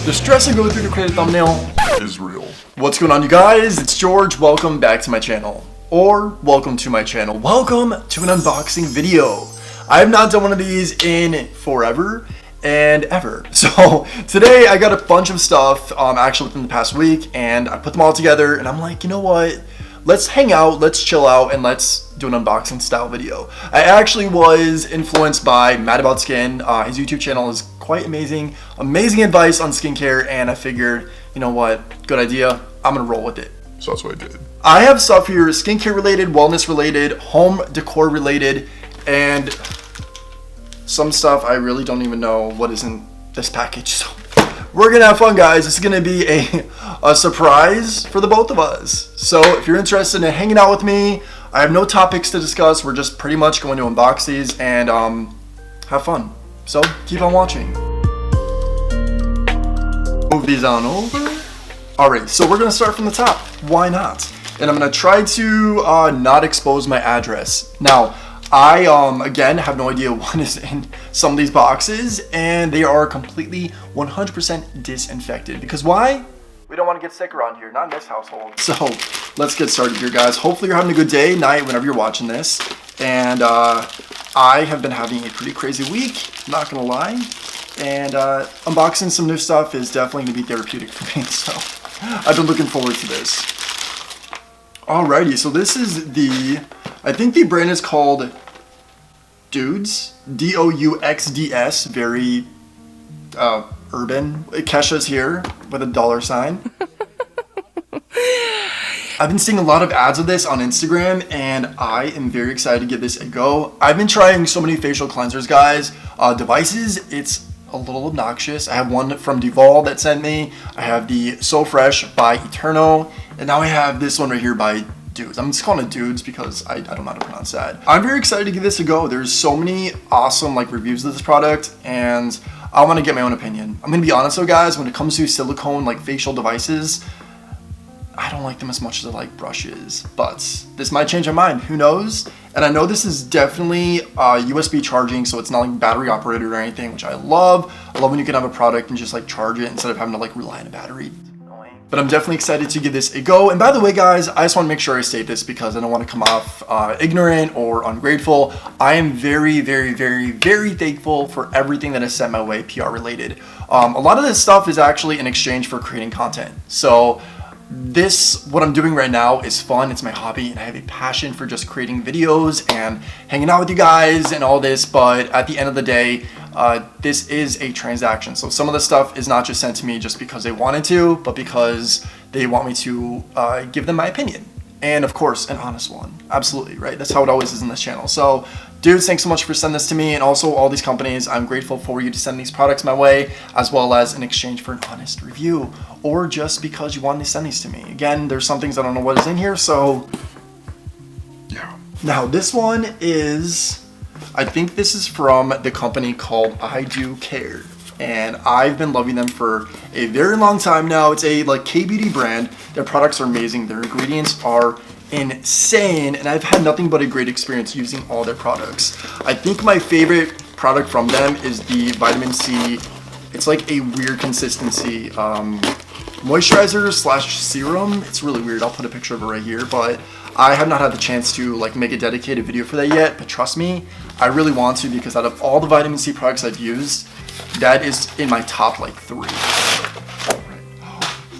The stress I go through to create a thumbnail is real. What's going on, you guys? It's George. Welcome back to my channel. Or welcome to my channel. Welcome to an unboxing video. I have not done one of these in forever and ever. So today I got a bunch of stuff actually within the past week, and I put them all together and I'm like, you know what? Let's hang out, let's chill out, and let's do an unboxing style video. I actually was influenced by Mad About Skin. His YouTube channel is quite amazing. Amazing advice on skincare, and I figured, you know what, good idea. I'm gonna roll with it. So that's what I did. I have stuff here, skincare related, wellness related, home decor related, and some stuff I really don't even know what is in this package. So we're gonna have fun, guys. This is gonna be a surprise for the both of us. So if you're interested in hanging out with me, I have no topics to discuss. We're just pretty much going to unbox these and have fun. So keep on watching. Move these on over. Alright, so we're gonna start from the top. Why not? And I'm gonna try to not expose my address. Now, I, again, have no idea what is in some of these boxes, and they are completely 100% disinfected. Because why? We don't want to get sick around here, not in this household. So, let's get started here, guys. Hopefully you're having a good day, night, whenever you're watching this. And, I have been having a pretty crazy week, not gonna lie. And, unboxing some new stuff is definitely gonna be therapeutic for me, so I've been looking forward to this. Alrighty, so this is I think the brand is called Douxds, Douxds, very urban. Kesha's here with a $sign. I've been seeing a lot of ads of this on Instagram, and I am very excited to give this a go. I've been trying so many facial cleansers, guys. Devices, it's a little obnoxious. I have one from Duval that sent me. I have the So Fresh by Eterno, and now I have this one right here by Douxds. I'm just calling it Douxds because I don't know how to pronounce that. I'm very excited to give this a go. There's so many awesome reviews of this product, and I want to get my own opinion. I'm gonna be honest though, guys, when it comes to silicone facial devices, I don't like them as much as I like brushes, but this might change my mind, who knows? And I know this is definitely USB charging, so it's not battery operated or anything, which I love. I love when you can have a product and just charge it instead of having to rely on a battery. But I'm definitely excited to give this a go. And by the way, guys, I just want to make sure I state this because I don't want to come off ignorant or ungrateful. I am very, very, very, very thankful for everything that is sent my way PR related. A lot of this stuff is actually in exchange for creating content. So what I'm doing right now is fun. It's my hobby, and I have a passion for just creating videos and hanging out with you guys and all this. But at the end of the day, this is a transaction. So some of the stuff is not just sent to me just because they wanted to, but because they want me to give them my opinion. And of course, an honest one. Absolutely, right? That's how it always is in this channel. So, dudes, thanks so much for sending this to me, and also all these companies. I'm grateful for you to send these products my way, as well as in exchange for an honest review, or just because you wanted to send these to me. Again, there's some things I don't know what is in here, so yeah. Now, this one is, I think this is from the company called I Do Care, and I've been loving them for a very long time now. It's a K-beauty brand. Their products are amazing. Their ingredients are insane, and I've had nothing but a great experience using all their products. I think my favorite product from them is the vitamin C. It's a weird consistency moisturizer / serum. It's really weird. I'll put a picture of it right here, but I have not had the chance to make a dedicated video for that yet, but trust me, I really want to, because out of all the vitamin C products I've used, that is in my top 3.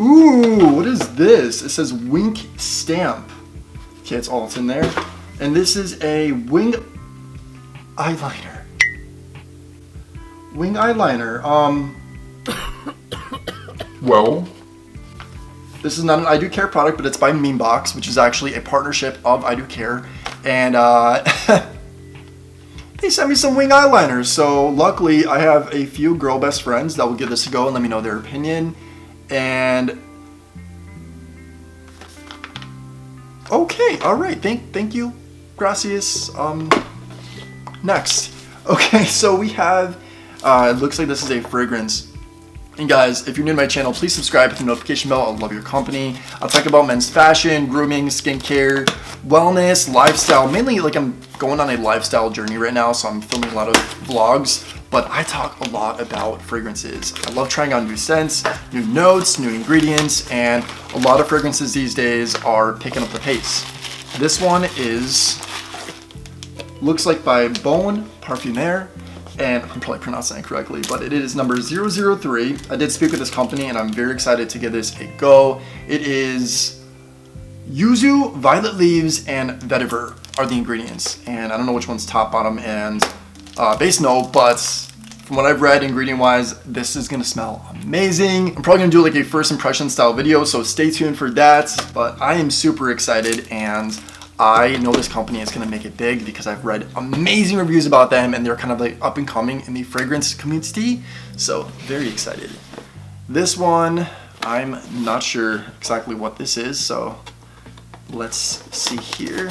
Ooh, what is this? It says Wink Stamp. Okay, that's all that's in there. And this is a wing eyeliner. Wing eyeliner. Well, this is not an I Do Care product, but it's by Memebox, which is actually a partnership of I Do Care. And they sent me some wing eyeliners. So luckily, I have a few girl best friends that will give this a go and let me know their opinion. And okay, all right, thank you, gracias. Next, okay, so we have, it looks like this is a fragrance. And guys, if you're new to my channel, please subscribe, hit the notification bell. I love your company. I'll talk about men's fashion, grooming, skincare, wellness, lifestyle. Mainly, like, I'm going on a lifestyle journey right now, so I'm filming a lot of vlogs. But I talk a lot about fragrances. I love trying out new scents, new notes, new ingredients, and a lot of fragrances these days are picking up the pace. This one looks like by Parfumeur. And I'm probably pronouncing it correctly, but it is number 003. I did speak with this company and I'm very excited to give this a go. It is yuzu, violet leaves, and vetiver are the ingredients. And I don't know which one's top, bottom, and base note, but from what I've read ingredient-wise, this is gonna smell amazing. I'm probably gonna do like a first impression style video, so stay tuned for that. But I am super excited and I know this company is going to make it big because I've read amazing reviews about them and they're kind of like up and coming in the fragrance community. So very excited. This one, I'm not sure exactly what this is. So let's see here.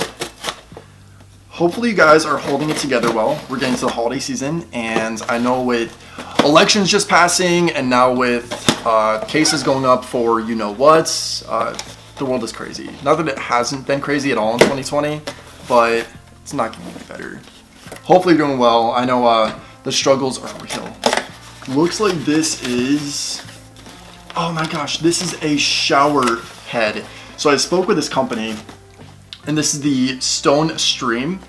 Hopefully you guys are holding it together well. We're getting to the holiday season and I know with elections just passing and now with cases going up for you know what, the world is crazy. Not that it hasn't been crazy at all in 2020, but it's not getting any better. Hopefully you're doing well. I know the struggles are real. Looks like this is, oh my gosh, this is a shower head. So I spoke with this company, and this is the Stone Stream,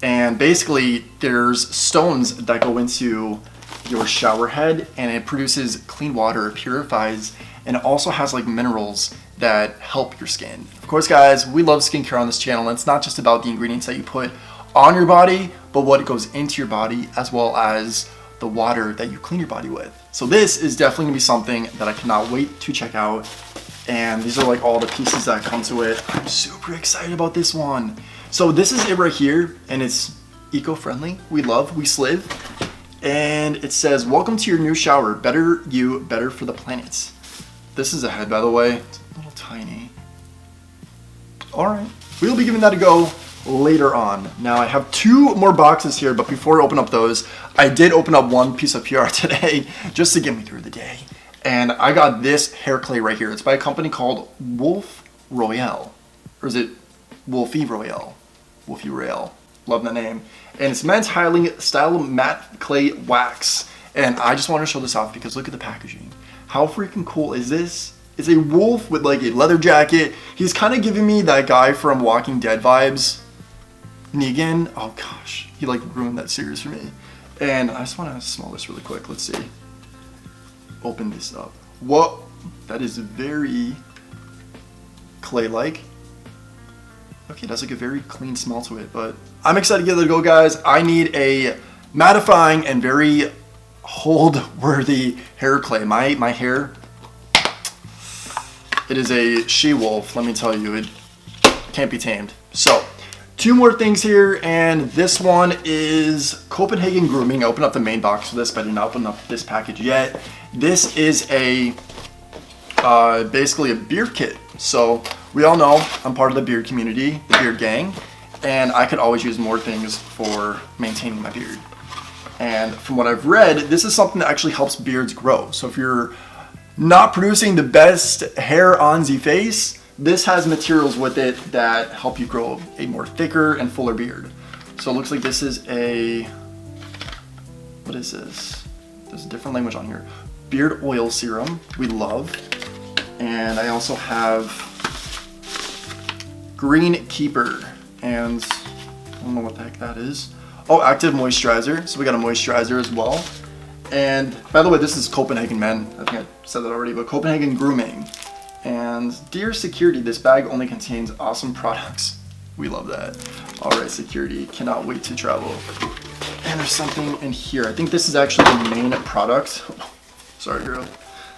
and basically there's stones that go into your shower head, and it produces clean water, it purifies, and it also has like minerals that help your skin. Of course, guys, we love skincare on this channel, and it's not just about the ingredients that you put on your body, but what goes into your body, as well as the water that you clean your body with. So this is definitely gonna be something that I cannot wait to check out. And these are like all the pieces that come to it. I'm super excited about this one. So this is it right here, and it's eco-friendly. We sliv. And it says, welcome to your new shower. Better you, better for the planet. This is a head, by the way. It's a little tiny. All right, we'll be giving that a go later on. Now I have 2 more boxes here, but before I open up those, I did open up one piece of PR today just to get me through the day. And I got this hair clay right here. It's by a company called WolfieRoyal. Or is it WolfieRoyal? WolfieRoyal. Love the name. And it's men's highly styled matte clay wax. And I just want to show this off because look at the packaging. How freaking cool is this? It's a wolf with like a leather jacket. He's kind of giving me that guy from Walking Dead vibes. Negan. Oh gosh, he like ruined that series for me. And I just want to smell this really quick. Let's see. Open this up. Whoa, that is very clay-like. Okay, that's like a very clean smell to it, but I'm excited to get it to go, guys. I need a mattifying and very hold-worthy hair clay. My hair, it is a she-wolf, let me tell you. It can't be tamed. So, 2 more things here, and this one is Copenhagen Grooming. I opened up the main box for this, but I did not open up this package yet. This is a basically a beard kit. So we all know I'm part of the beard community, the beard gang, and I could always use more things for maintaining my beard. And from what I've read, this is something that actually helps beards grow. So if you're not producing the best hair on the face, this has materials with it that help you grow a more thicker and fuller beard. So it looks like this is a, what is this? There's a different language on here. Beard oil serum, we love. And I also have Green Keeper, and I don't know what the heck that is. Oh, active moisturizer. So we got a moisturizer as well. And by the way, this is Copenhagen Men. I think I said that already, but Copenhagen Grooming. And dear security, this bag only contains awesome products. We love that. All right, security, cannot wait to travel. And there's something in here. I think this is actually the main product. Sorry, girl.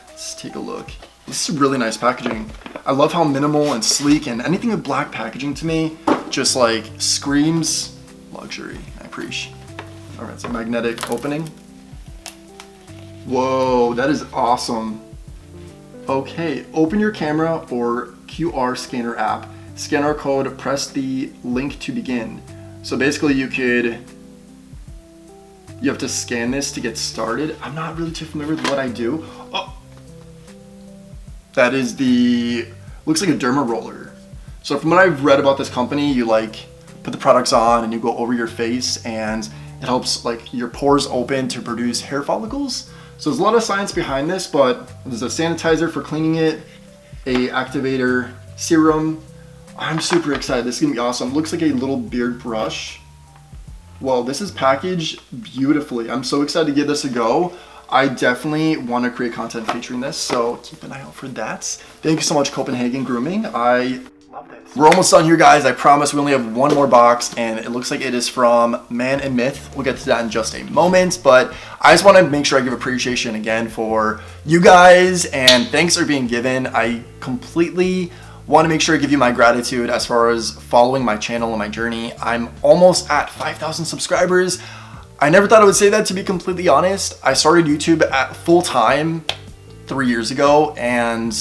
Let's take a look. This is really nice packaging. I love how minimal and sleek, and anything with black packaging to me just like screams luxury. I appreciate. All right, so magnetic opening. Whoa, that is awesome. Okay, open your camera or QR scanner app. Scan our code, press the link to begin. So basically you have to scan this to get started. I'm not really too familiar with what I do. Oh, That is the, looks like a derma roller. So from what I've read about this company, you like put the products on and you go over your face and it helps like your pores open to produce hair follicles. So there's a lot of science behind this, but there's a sanitizer for cleaning it, a activator serum. I'm super excited. This is gonna be awesome. Looks like a little beard brush. Well, this is packaged beautifully. I'm so excited to give this a go. I definitely want to create content featuring this, so keep an eye out for that. Thank you so much, Copenhagen Grooming. I love this. We're almost done here, guys. I promise we only have one more box, and it looks like it is from Man and Myth. We'll get to that in just a moment, but I just want to make sure I give appreciation again for you guys, and thanks are being given. I completely want to make sure I give you my gratitude as far as following my channel and my journey. I'm almost at 5,000 subscribers. I never thought I would say that, to be completely honest. I started YouTube at full time 3 years ago, and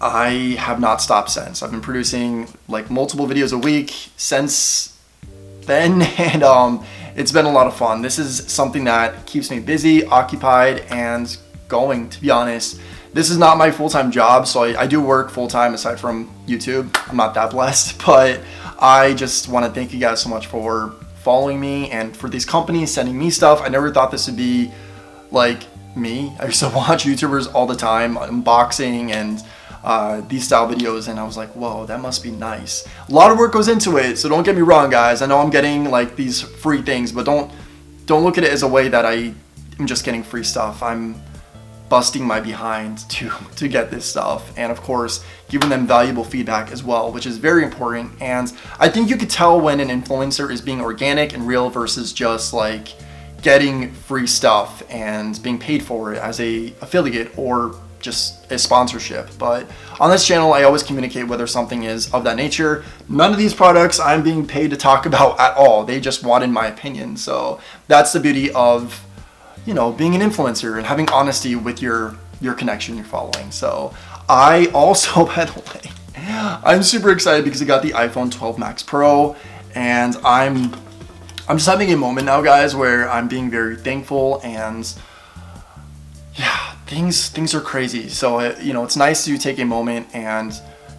I have not stopped since. I've been producing like multiple videos a week since then, and it's been a lot of fun. This is something that keeps me busy, occupied, and going, to be honest. This is not my full-time job, so I do work full-time aside from YouTube. I'm not that blessed, but I just want to thank you guys so much for following me and for these companies sending me stuff. I never thought this would be like me. I used to watch YouTubers all the time, unboxing and these style videos, and I was like, whoa, that must be nice. A lot of work goes into it, so don't get me wrong, guys. I know I'm getting like these free things, but don't look at it as a way that I am just getting free stuff. I'm busting my behind to get this stuff, and of course giving them valuable feedback as well, which is very important. And I think you could tell when an influencer is being organic and real versus just like getting free stuff and being paid for it as a affiliate or just a sponsorship. But on this channel, I always communicate whether something is of that nature. None of these products I'm being paid to talk about at all. They just wanted my opinion. So that's the beauty of, you know, being an influencer and having honesty with your connection, your following. So I also, by the way, I'm super excited because I got the iPhone 12 Max Pro, and I'm just having a moment now, guys, where I'm being very thankful, and yeah, things are crazy. So you know, it's nice to take a moment and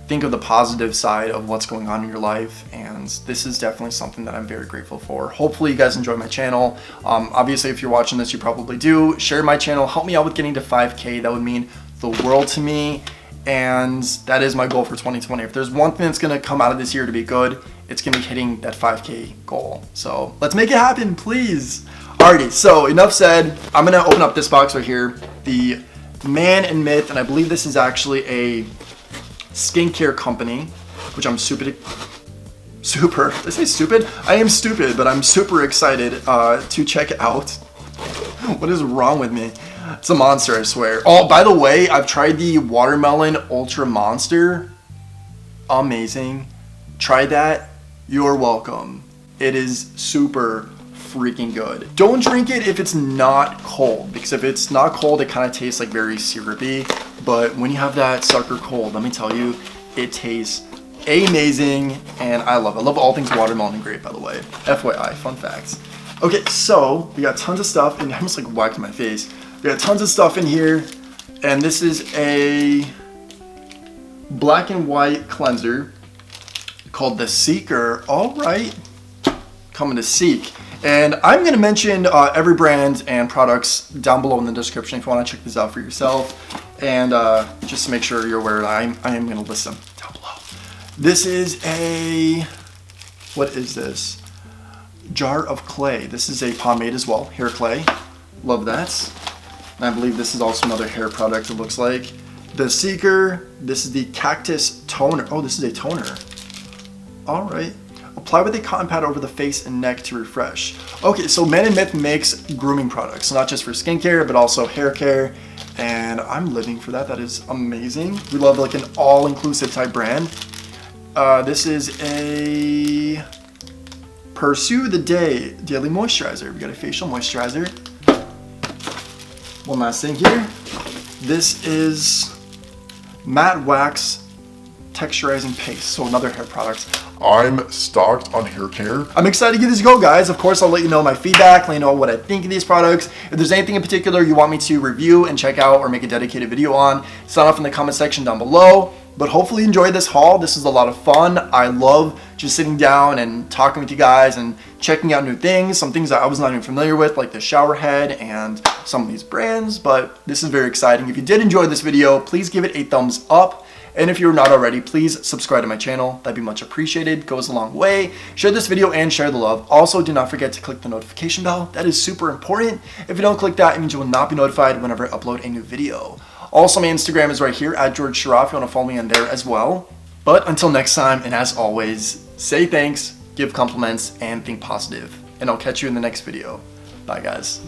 think of the positive side of what's going on in your life, and this is definitely something that I'm very grateful for. Hopefully you guys enjoy my channel. Obviously, if you're watching this, you probably do. Share my channel, help me out with getting to 5K. That would mean the world to me, and that is my goal for 2020. If there's one thing that's gonna come out of this year to be good, it's gonna be hitting that 5K goal. So let's make it happen, please. Alrighty, so enough said. I'm gonna open up this box right here, the Man and Myth, and I believe this is actually a skincare company, which I'm did I say stupid? I am stupid, but I'm super excited to check it out. What is wrong with me? It's a monster, I swear. Oh, by the way, I've tried the Watermelon Ultra Monster. Amazing. Try that. You're welcome. It is super freaking good. Don't drink it if it's not cold, because if it's not cold, it kind of tastes like very syrupy. But when you have that sucker cold, let me tell you, it tastes amazing, and I love it. I love all things watermelon and grape, by the way. FYI, fun facts. Okay, so we got tons of stuff, and I almost like whacked my face. We got tons of stuff in here, and this is a black and white cleanser called the Seeker. All right, coming to Seek. And I'm going to mention every brand and products down below in the description if you want to check this out for yourself. And just to make sure you're aware, I am going to list them down below. This is a, what is this? Jar of clay. This is a pomade as well, hair clay. Love that. And I believe this is also another hair product, it looks like. The Seeker, this is the Cactus Toner. Oh, this is a toner. All right. Apply with a cotton pad over the face and neck to refresh. Okay, so Man and Myth makes grooming products, not just for skincare, but also hair care. And I'm living for that. That is amazing. We love like an all-inclusive type brand. This is a Pursue the Day Daily Moisturizer. We got a facial moisturizer. One last thing here. This is Matte Wax Texturizing Paste, so another hair product. I'm stocked on hair care. I'm excited to give this a go, guys. Of course, I'll let you know my feedback, let you know what I think of these products. If there's anything in particular you want me to review and check out or make a dedicated video on, sound off in the comment section down below. But hopefully you enjoyed this haul. This is a lot of fun. I love just sitting down and talking with you guys and checking out new things, some things that I was not even familiar with, like the shower head and some of these brands, but this is very exciting. If you did enjoy this video, please give it a thumbs up. And if you're not already, please subscribe to my channel. That'd be much appreciated. Goes a long way. Share this video and share the love. Also, do not forget to click the notification bell. That is super important. If you don't click that, it means you will not be notified whenever I upload a new video. Also, my Instagram is right here at 𝗦𝗢𝗖𝗵𝘁 if you want to follow me on there as well. But until next time, and as always, say thanks, give compliments, and think positive. And I'll catch you in the next video. Bye, guys.